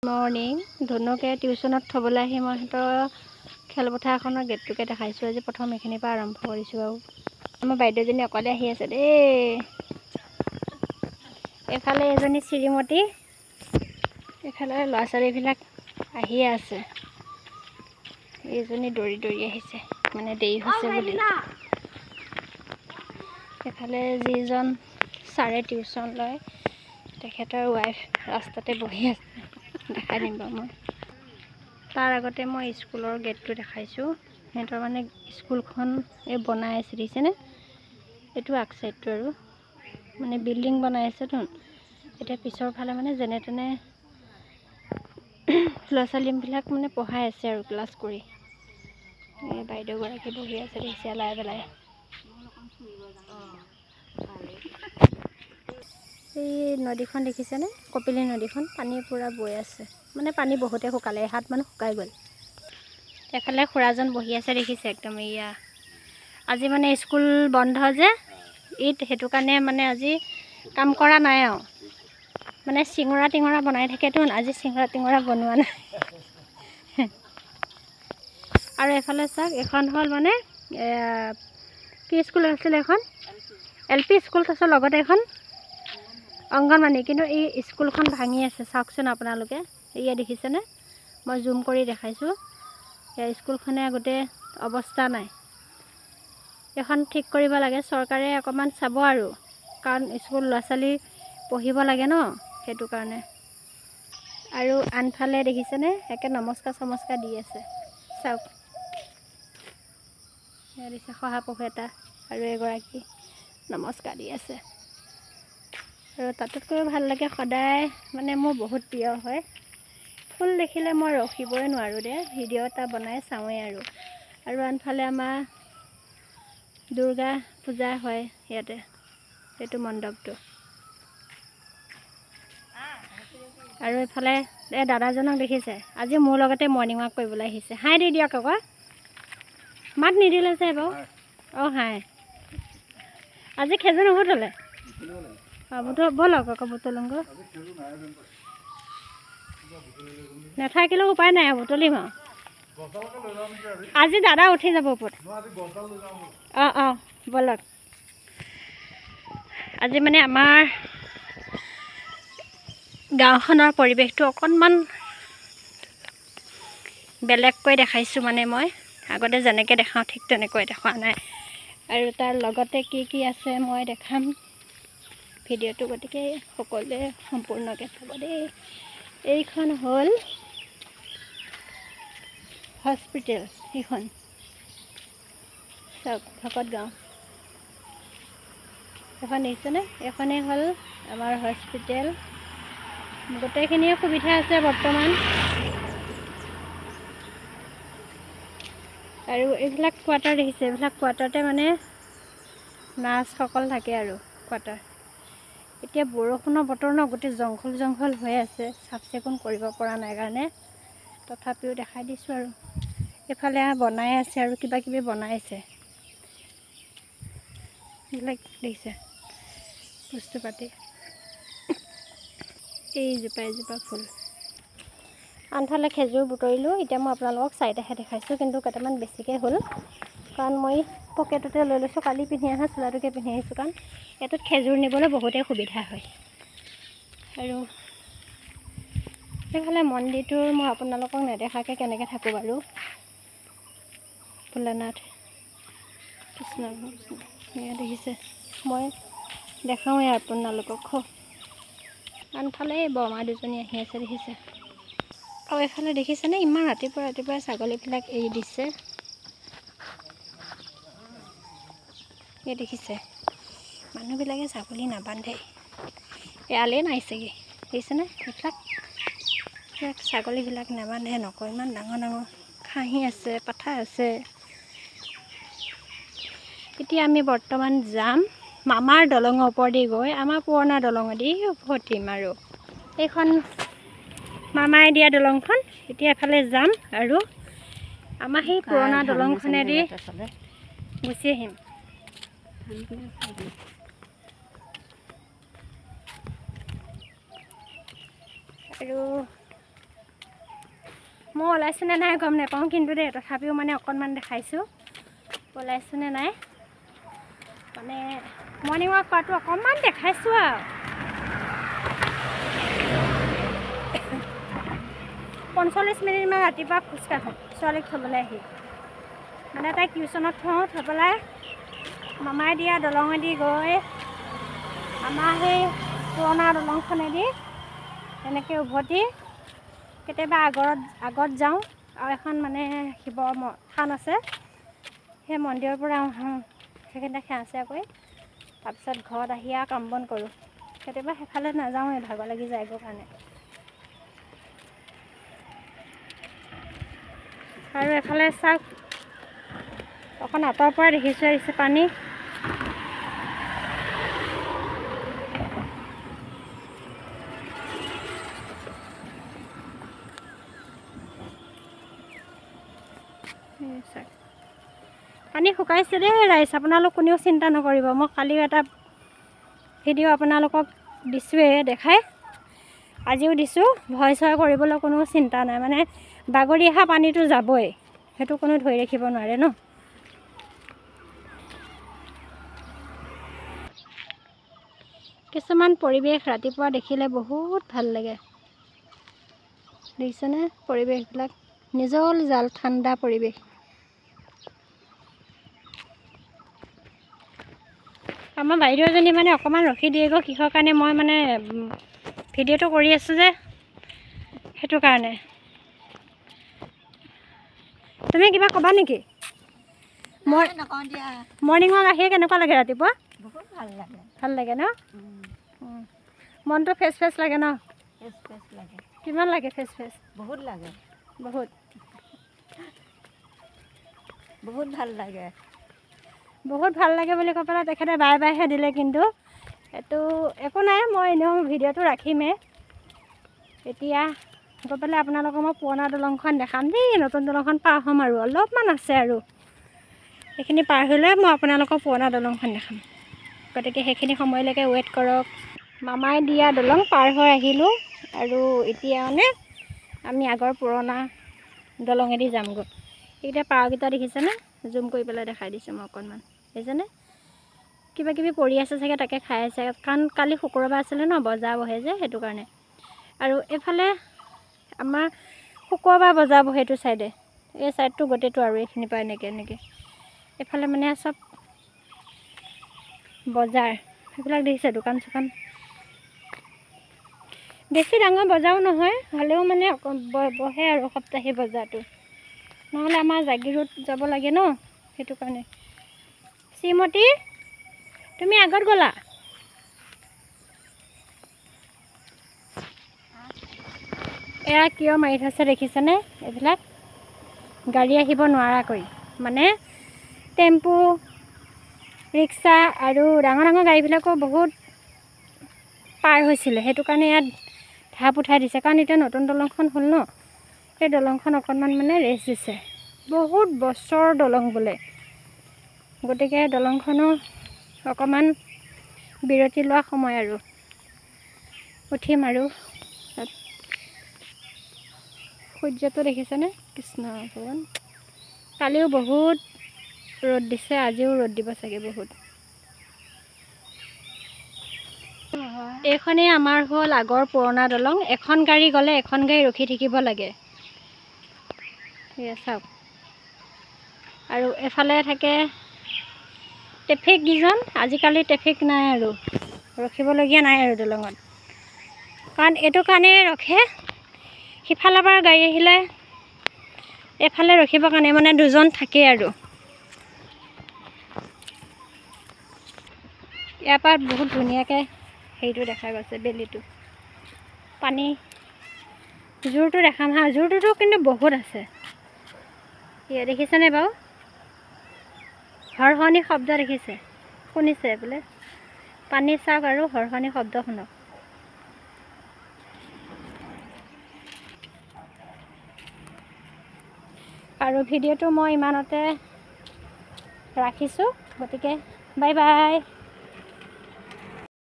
Morning ধনুকে টিউচনত থবলৈ আহি মই খেলপথাৰখনৰ গেটটোকে দেখাইছোঁ। আজি প্ৰথম এইখিনিৰ পৰা আৰম্ভ কৰিছোঁ। আৰু আমাৰ বাইদেউজনী অকলে আহি আছে দেই। এফালে এজনী শ্ৰীমতী, এফালে ল'ৰা ছোৱালীবিলাক আহিয়ে আছে। এইজনী দৌৰি দৌৰি আহিছে, মানে দেৰি হৈছে বুলি। এফালে যিজন ছাৰে টিউচন লয়, তেখেতৰ ৱাইফ ৰাস্তাতে বহি আছে। দেখাই দিম বাৰু মই। তাৰ আগতে মই স্কুলৰ গেটটো দেখাইছোঁ। সিহঁতৰ মানে স্কুলখন এই বনাই আছে, দেখিছেনে? এইটো আগ চাইডটো আৰু মানে বিল্ডিং বনাই আছেতো। এতিয়া পিছৰ ফালে মানে যেনে তেনে ল'ৰা ছোৱালীবিলাক মানে পঢ়াই আছে আৰু ক্লাছ কৰি। এই বাইদেউগৰাকী বহি আছে, দেখিছে লাই পেলাই। এই নদীখন দেখিছেনে? কপিলী নদীখন পানী পূৰা বৈ আছে, মানে পানী বহুতে শুকালে, এহাত মান শুকাই গ'ল। এফালে খুৰাজন বহি আছে, দেখিছে একদম। এয়া আজি মানে স্কুল বন্ধ যে ঈদ, সেইটো কাৰণে মানে আজি কাম কৰা নাই আৰু। মানে চিঙৰা টিঙৰা বনাই থাকেতো, আজি চিঙৰা টিঙৰা বনোৱা নাই। আৰু এফালে চাওক, এখন হ'ল মানে কি স্কুল আছিলে এখন? LP school. তাৰপিছত লগতে এখন অংগনবাড়ী। কিন্তু এই স্কুলখন ভাঙি আছে, চাওকচোন আপোনালোকে। এয়া দেখিছেনে? মই জুম কৰি দেখাইছোঁ। এই স্কুলখনে গোটেই অৱস্থা নাই। এখন ঠিক কৰিব লাগে চৰকাৰে, অকণমান চাব আৰু, কাৰণ স্কুল ল'ৰা ছোৱালী পঢ়িব লাগে ন, সেইটো কাৰণে। আৰু আনফালে দেখিছেনে? একে নমস্কাৰ চমস্কাৰ দি আছে, চাওক। এয়া দিছে শহাপহু এটা আৰু এগৰাকী নমস্কাৰ দি আছে। আৰু তাতোতকৈ ভাল লাগে, সদায় মানে মোৰ বহুত প্ৰিয় হয় ফুল দেখিলে। মই ৰখিবই নোৱাৰোঁ দে, ভিডিঅ' এটা বনাই চাওঁৱেই আৰু। আৰু আনফালে আমাৰ দুৰ্গা পূজা হয় ইয়াতে, এইটো মণ্ডপটো। আৰু এইফালে এই দাদাজনক দেখিছে, আজি মোৰ লগতে মৰ্ণিং ৱাক কৰিবলৈ আহিছে। হাই দি দিয়ক আকৌ, মাত নিদিলে যে বাৰু। অঁ হাই, আজি খেজুৰ নুবুটলে? অঁ ব'লক আকৌ বুটলোঁগৈ। নাথাকিলেও উপায় নাই, বুটলিম আৰু। আজি দাদা উঠি যাব ওপৰত। অঁ অঁ ব'লক। আজি মানে আমাৰ গাঁওখনৰ পৰিৱেশটো অকণমান বেলেগকৈ দেখাইছোঁ। মানে মই আগতে যেনেকৈ দেখাওঁ ঠিক তেনেকৈ দেখুওৱা নাই। আৰু তাৰ লগতে কি কি আছে মই দেখাম ভিডিঅ'টো, গতিকে সকলোৱে সম্পূৰ্ণকৈ চাব দেই। এইখন হ'ল হস্পিটেল, এইখন চাওক, ভকত গাঁও। এখন দেখিছেনে? এইখনেই হ'ল আমাৰ হস্পিটেল। গোটেইখিনিয়ে সুবিধা আছে বৰ্তমান। আৰু এইবিলাক কোৱাৰ্টাৰ দেখিছে? এইবিলাক কোৱাৰ্টাৰতে মানে নাৰ্ছসকল থাকে আৰু কোৱাৰ্টাৰ। এতিয়া বৰষুণৰ বতৰ ন, গোটেই জংঘল জংঘল হৈ আছে, চাফ চিকুণ কৰিব পৰা নাই কাৰণে। তথাপিও দেখাই দিছোঁ আৰু। এইফালে বনাই আছে আৰু কিবা কিবি বনাইছে, এইবিলাক দেখিছে বস্তু পাতি। এইজোপা এজোপা ফুল। আনফালে খেজুৰ বুটলিলোঁ। এতিয়া মই আপোনালোকক চাইডেহে দেখাইছোঁ, কিন্তু কেইটামান বেছিকৈ হ'ল, কাৰণ মই পকেটতে লৈ লৈছোঁ। কালি পিন্ধি অহা চোলাটোকে পিন্ধি আহিছোঁ, কাৰণ এইটোত খেজুৰ নিবলৈ বহুতেই সুবিধা হয়। আৰু সেইফালে মন্দিৰটো মই আপোনালোকক নেদেখাকৈ কেনেকৈ থাকোঁ বাৰু। ভোলানাথ কৃষ্ণ এয়া দেখিছে? মই দেখাওঁৱেই আপোনালোকক। আনফালে এই বৰমা দুজনী আহি আছে, দেখিছে? আৰু এইফালে দেখিছেনে? ইমান ৰাতিপুৱা ৰাতিপুৱাই ছাগলীবিলাক এৰি দিছে। এই দেখিছে? মানুহবিলাকে ছাগলী নাবান্ধে, এৰালেই নাই চাগে, দেখিছেনে? এইবিলাক ছাগলীবিলাক নাবান্ধে, নকয়। ইমান ডাঙৰ ডাঙৰ খাহী আছে, পাঠা আছে। এতিয়া আমি বৰ্তমান যাম মামাৰ দলঙৰ ওপৰেদি গৈ আমাৰ পুৰণা দলঙেদি উভতিম। আৰু এইখন মামাই দিয়া দলংখন। এতিয়া এফালে যাম আৰু আমাৰ সেই পুৰণা দলংখনেদি গুচি আহিম। আৰু মই ওলাইছোঁ নে নাই গম নাপাওঁ কিন্তু দেই তথাপিও মানে অকণমান দেখাইছোঁ ওলাইছোঁ নে নাই মানে মৰ্ণিং ৱাক কৰাটো অকণমান দেখাইছোঁ আৰু 45 মিনিটমান ৰাতিপুৱা খোজকাঢ়োঁ ছোৱালীক থ'বলৈ আহি মানে তাইক টিউশ্যনত থওঁ থৈ পেলাই মামাই দিয়া দলঙেদি গৈ আমাৰ সেই পুৰণা দলংখনেদি এনেকৈ উভতি কেতিয়াবা আগত যাওঁ আৰু এখন মানে শিৱ থান আছে সেই মন্দিৰৰ পৰা আহোঁ সেইখিনিতে সেৱা চেৱা কৰি তাৰপিছত ঘৰত আহি আৰু কাম বন কৰোঁ কেতিয়াবা সেইফালে নাযাওঁৱে ভাগৰ লাগি যায়গৈ কাৰণে আৰু এফালে চাওক অকণ আঁতৰৰ পৰা দেখিছোঁ আহিছে পানী পানী শুকাইছে দেই ৰাইজ আপোনালোক কোনেও চিন্তা নকৰিব মই কালিও এটা ভিডিঅ' আপোনালোকক দিছোঁৱেই দেখাই আজিও দিছোঁ ভয় চয় কৰিবলৈ কোনো চিন্তা নাই মানে বাগৰি অহা পানীটো যাবই সেইটো কোনো ধৰি ৰাখিব নোৱাৰে ন কিছুমান পৰিৱেশ ৰাতিপুৱা দেখিলে বহুত ভাল লাগে দেখিছেনে পৰিৱেশবিলাক নিজল জাল ঠাণ্ডা পৰিৱেশ আমাৰ বাইদেউজনী মানে অকণমান ৰখি দিয়েগৈ কিহৰ কাৰণে মই মানে ভিডিঅ'টো কৰি আছোঁ যে সেইটো কাৰণে তুমি কিবা ক'বা নেকি মৰ্ণিং ৱাক আহি কেনেকুৱা লাগে ৰাতিপুৱা বহুত ভাল লাগে ন মনটো ফ্ৰেছ ফ্ৰেছ লাগে ন লাগে কিমান লাগে ফ্ৰেছ বহুত লাগে বহুত ভাল লাগে বুলি কৈ পেলাই তেখেতে বাই বাইহে দিলে কিন্তু এইটো একো নাই মই এনেও ভিডিঅ'টো ৰাখিমেই এতিয়া গৈ পেলাই আপোনালোকক মই পুৰণা দলংখন দেখাম দেই নতুন দলংখন পাৰ হ'ম আৰু অলপমান আছে আৰু সেইখিনি পাৰ হ'লে মই আপোনালোকক পুৰণা দলংখন দেখাম গতিকে সেইখিনি সময়লৈকে ৱেইট কৰক মামাই দিয়া দলং পাৰ হৈ আহিলোঁ আৰু এতিয়া মানে আমি আগৰ পুৰণা দলঙেদি যামগৈ এইকেইটা পাৰকেইটা দেখিছেনে জুম কৰি পেলাই দেখাই দিছোঁ মই অকণমান দেখিছেনে কিবা কিবি পৰি আছে চাগে তাকে খাই আছে কাৰণ কালি শুক্ৰবাৰ আছিলে ন বজাৰ বহে যে সেইটো কাৰণে আৰু এইফালে আমাৰ শুক্ৰবাৰ বজাৰ বহে এইটো চাইডে এই চাইডটো গোটেইটো আৰু এইখিনিৰ পৰা এনেকৈ এইফালে মানে চব বজাৰ সেইবিলাক দেখিছে দোকান চোকান বেছি ডাঙৰ বজাৰো নহয় হ'লেও মানে বহে আৰু সপ্তাহী বজাৰটো নহ'লে আমাৰ জাগিৰোড যাব লাগে ন সেইটো কাৰণে শ্ৰীমতী তুমি আগত গ'লা এয়া কিয় মাৰি থৈছে দেখিছেনে এইবিলাক গাড়ী আহিব নোৱাৰাকৈ মানে টেম্পু ৰিক্সা আৰু ডাঙৰ গাড়ীবিলাকো বহুত পাৰ হৈছিলে সেইটো কাৰণে ইয়াত ঢাপ উঠাই দিছে কাৰণ এতিয়া নতুন দলংখন হ'ল ন সেই দলংখন অকণমান মানে ৰেষ্ট দিছে বহুত বছৰ দলং বোলে গতিকে দলংখনো অকণমান বিৰতি লোৱা সময় আৰু উঠিম আৰু সূৰ্যটো দেখিছেনে কৃষ্ণ ভগৱান কালিও বহুত ৰ'দ দিছে আজিও ৰ'দ দিব চাগে বহুত এইখনেই আমাৰ হ'ল আগৰ পুৰণা দলং এখন গাড়ী গ'লে এখন গাড়ী ৰখি থাকিব লাগে এয়া চাওক আৰু এফালে থাকে ট্ৰেফিক কেইজন আজিকালি ট্ৰেফিক নাই আৰু ৰখিবলগীয়া নাই আৰু দলঙত কাৰণ এইটো কাৰণে ৰখে সিফালৰ পৰা গাড়ী আহিলে এফালে ৰখিবৰ কাৰণে মানে দুজন থাকেই আৰু ইয়াৰ পৰা বহুত ধুনীয়াকৈ হেৰিটো দেখা গৈছে বেলিটো পানী জোৰটো দেখাম হা জোৰটোতো কিন্তু বহুত আছে ইয়া দেখিছেনে বাৰু হৰহনি শব্দ দেখিছে শুনিছে বোলে পানী চাওক আৰু হৰহনি শব্দ শুনক আৰু ভিডিঅ'টো মই ইমানতে ৰাখিছোঁ গতিকে বাই বাই